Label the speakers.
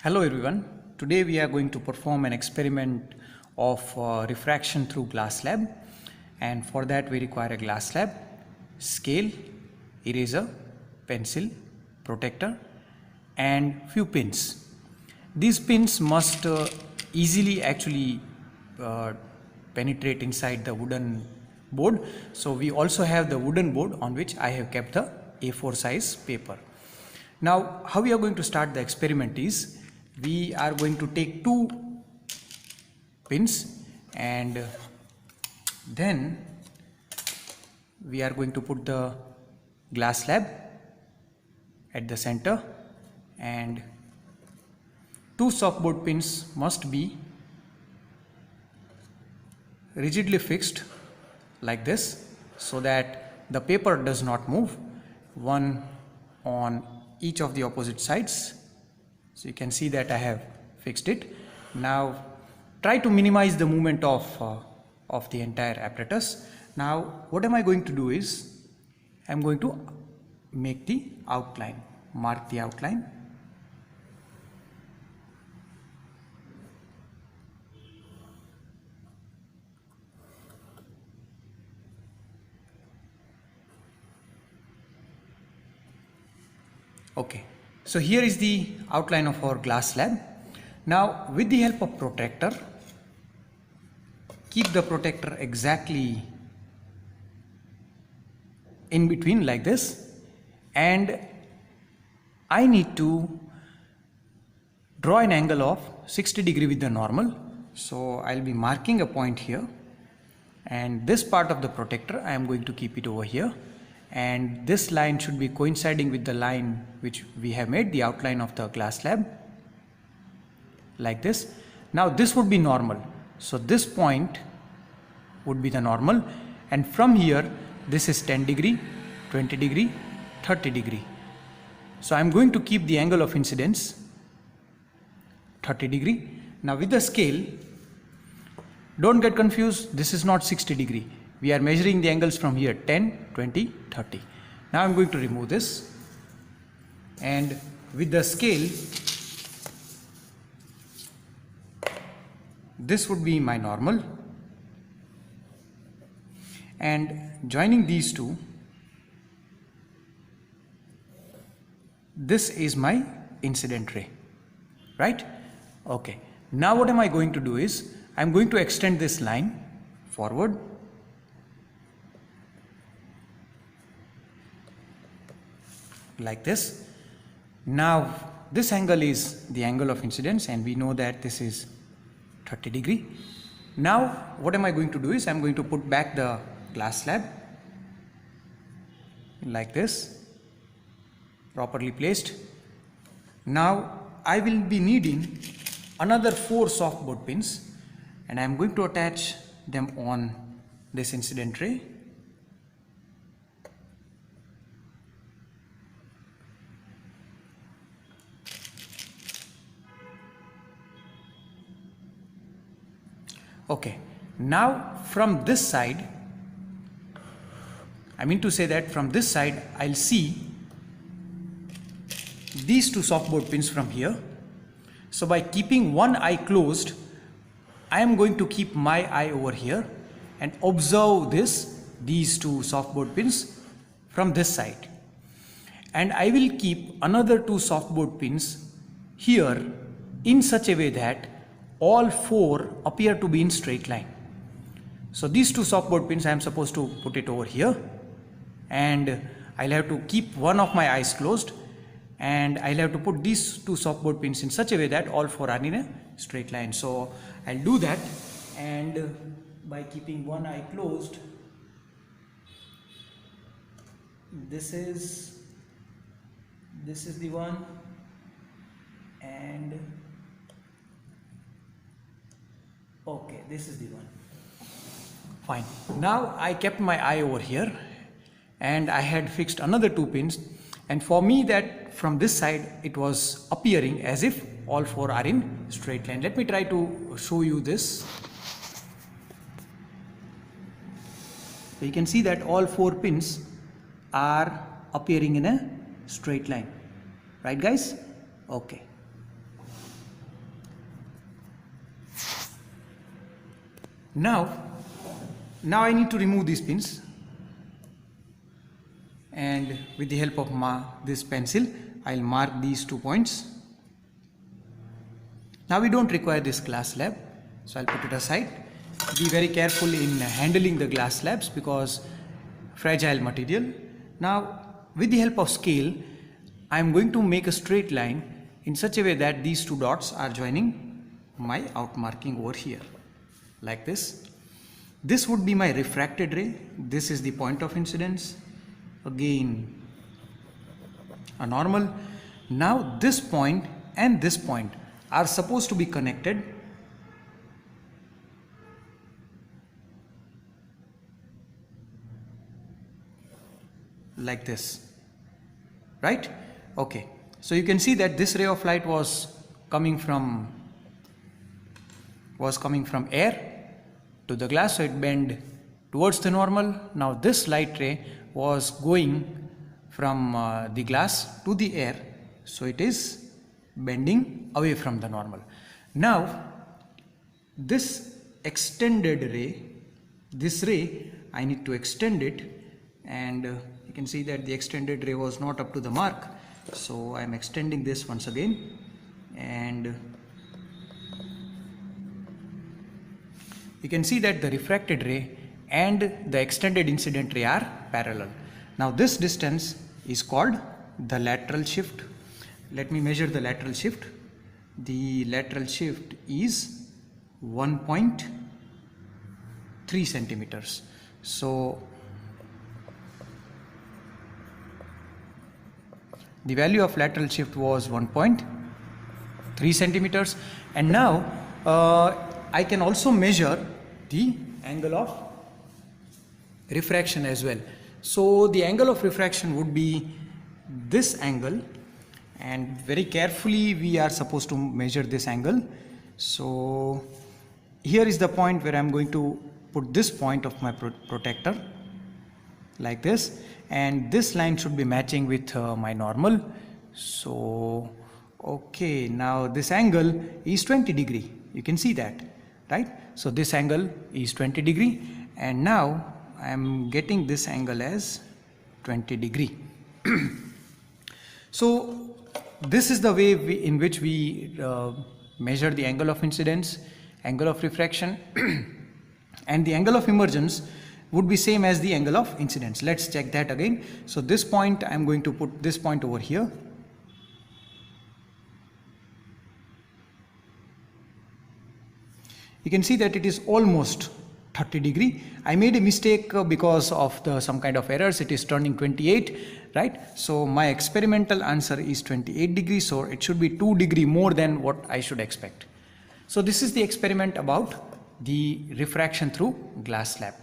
Speaker 1: Hello everyone. Today we are going to perform an experiment of refraction through glass slab, and for that we require a glass slab, scale, eraser, pencil, protector and few pins. These pins must easily penetrate inside the wooden board. So we also have the wooden board on which I have kept the A4 size paper. Now how we are going to start the experiment is, we are going to take two pins and then we are going to put the glass slab at the center, and two softboard pins must be rigidly fixed like this so that the paper does not move, one on each of the opposite sides. So you can see that I have fixed it. Now try to minimize the movement of the entire apparatus. Now what am I going to do is, I am going to make the outline, mark the outline. Okay. So here is the outline of our glass slab. Now with the help of protractor, keep the protractor exactly in between like this, and I need to draw an angle of 60 degree with the normal. So I'll be marking a point here, and this part of the protractor I am going to keep it over here, and this line should be coinciding with the line which we have made, the outline of the glass slab, like this. Now this would be normal, so this point would be the normal, and from here this is 10 degree, 20 degree, 30 degree. So I am going to keep the angle of incidence 30 degree. Now with the scale, don't get confused, this is not 60 degree. We are measuring the angles from here, 10, 20, 30. Now I am going to remove this, and with the scale, this would be my normal, and joining these two, this is my incident ray, right? Okay. Now what am I going to do is, I am going to extend this line forward, like this. Now this angle is the angle of incidence, and we know that this is 30 degree. Now what am I going to do is, I am going to put back the glass slab like this, properly placed. Now I will be needing another 4 softboard pins, and I am going to attach them on this incident ray. Okay, now from this side, I mean to say that from this side I'll see these two softboard pins from here. So by keeping one eye closed, I am going to keep my eye over here and observe these two softboard pins from this side, and I will keep another 2 softboard pins here in such a way that all 4 appear to be in straight line. So these 2 softboard pins I am supposed to put it over here, and I'll have to keep one of my eyes closed, and I'll have to put these 2 softboard pins in such a way that all 4 are in a straight line. So I'll do that, and by keeping one eye closed, this is the one, and okay, this is the one. Fine. Now I kept my eye over here, and I had fixed another 2 pins, and for me that from this side it was appearing as if all 4 are in straight line. Let me try to show you this. So you can see that all 4 pins are appearing in a straight line, right guys? Okay. Now I need to remove these pins, and with the help of this pencil I'll mark these 2 points. Now we don't require this glass slab, so I'll put it aside. Be very careful in handling the glass slabs because fragile material. Now with the help of scale I'm going to make a straight line in such a way that these 2 dots are joining my outmarking over here, like this. This would be my refracted ray. This is the point of incidence. Again a normal. Now this point and this point are supposed to be connected like this, right? Okay, so you can see that this ray of light was coming from air to the glass, so it bent towards the normal. Now this light ray was going from the glass to the air, so it is bending away from the normal. Now this extended ray, this ray I need to extend it, and you can see that the extended ray was not up to the mark, so I am extending this once again, and you can see that the refracted ray and the extended incident ray are parallel. Now this distance is called the lateral shift. Let me measure the lateral shift. The lateral shift is 1.3 centimeters. So the value of lateral shift was 1.3 centimeters, and now I can also measure the angle of refraction as well. So the angle of refraction would be this angle, and very carefully we are supposed to measure this angle. So here is the point where I am going to put this point of my protector like this, and this line should be matching with my normal. So okay, now this angle is 20 degree, you can see that, right? So this angle is 20 degree, and now I am getting this angle as 20 degree. So this is the way in which we measure the angle of incidence, angle of refraction and the angle of emergence would be same as the angle of incidence. Let's check that again. So this point, I am going to put this point over here. You can see that it is almost 30 degree. I made a mistake because of some kind of errors. It is turning 28, right? So my experimental answer is 28 degrees. So it should be 2 degree more than what I should expect. So this is the experiment about the refraction through glass slab.